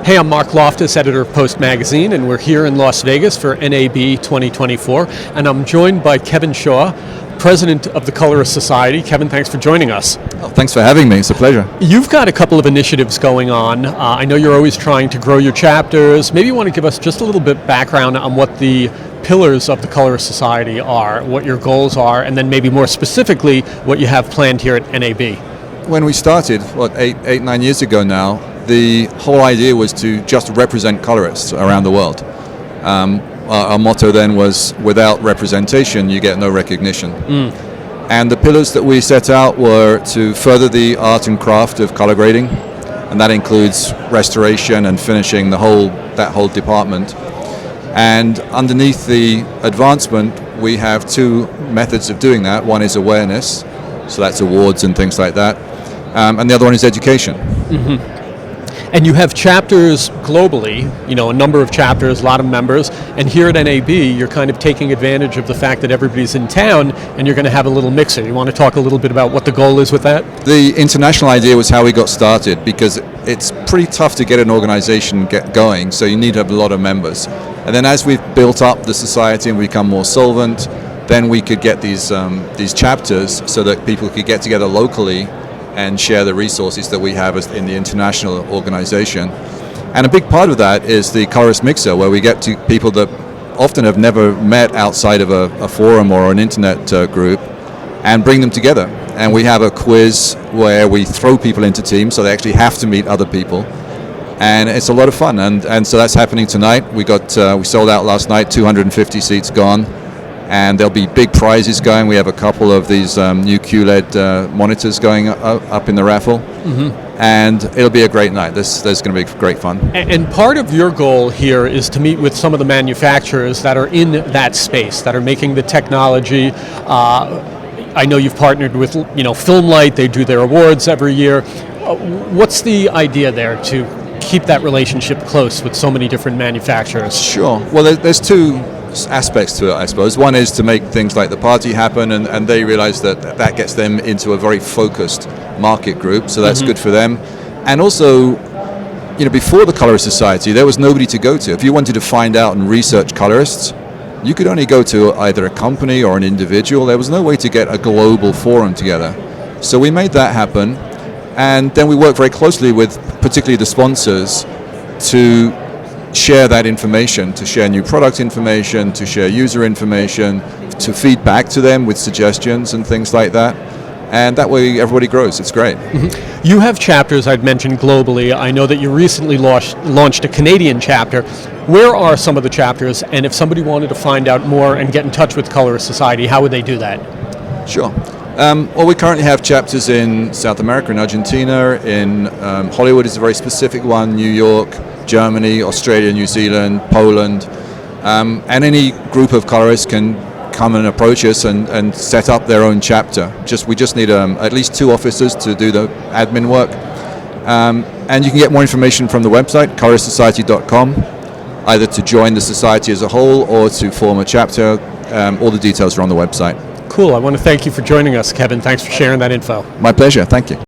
Hey, I'm Mark Loftus, editor of Post Magazine, and we're here in Las Vegas for NAB 2024, and I'm joined by Kevin Shaw, president of the Colorist Society. Kevin, thanks for joining us. Oh, thanks for having me. It's a pleasure. You've got a couple of initiatives going on. I know you're always trying to grow your chapters. Maybe you want to give us just a little bit background on what the pillars of the Colorist Society are, what your goals are, and then maybe more specifically what you have planned here at NAB. When we started, 9 years ago now, the whole idea was to just represent colorists around the world. Our motto then was, without representation, you get no recognition. And the pillars that we set out were to further the art and craft of color grading, and that includes restoration and finishing that whole department. And underneath the advancement, we have two methods of doing that. One is awareness, so that's awards and things like that, and the other one is education. And you have chapters globally, a number of chapters, a lot of members, and here at NAB, you're kind of taking advantage of the fact that everybody's in town, and you're going to have a little mixer. You want to talk a little bit about what the goal is with that? The international idea was how we got started, because it's pretty tough to get an organization get going, so you need to have a lot of members. And then as we've built up the society and become more solvent, then we could get these chapters so that people could get together locally and share the resources that we have in the international organization. And a big part of that is the Colorist Mixer, where we get to people that often have never met outside of a forum or an internet group, and bring them together. And we have a quiz where we throw people into teams, so they actually have to meet other people. And it's a lot of fun, and so that's happening tonight. We sold out last night, 250 seats gone. And there'll be big prizes going. We have a couple of these new QLED monitors going up in the raffle. And it'll be a great night. There's going to be great fun. And part of your goal here is to meet with some of the manufacturers that are in that space, that are making the technology. I know you've partnered with Filmlight. They do their awards every year. What's the idea there to keep that relationship close with so many different manufacturers? Sure. Well, there's two aspects to it, I suppose. One is to make things like the party happen, and they realize that gets them into a very focused market group, so that's good for them. And also, before the Colorist Society, there was nobody to go to. If you wanted to find out and research colorists, you could only go to either a company or an individual. There was no way to get a global forum together. So we made that happen, and then we worked very closely with particularly the sponsors to share that information, to share new product information, to share user information, to feed back to them with suggestions and things like that. And that way everybody grows. It's great. You have chapters I'd mentioned globally. I know that you recently launched a Canadian chapter. Where are some of the chapters? And if somebody wanted to find out more and get in touch with Colorist Society, how would they do that? Sure. Well, we currently have chapters in South America, in Argentina, in Hollywood is a very specific one, New York, Germany, Australia, New Zealand, Poland, and any group of colorists can come and approach us and set up their own chapter. We just need at least 2 officers to do the admin work. And you can get more information from the website, coloristsociety.com, either to join the society as a whole or to form a chapter. All the details are on the website. Cool. I want to thank you for joining us, Kevin. Thanks for sharing that info. My pleasure. Thank you.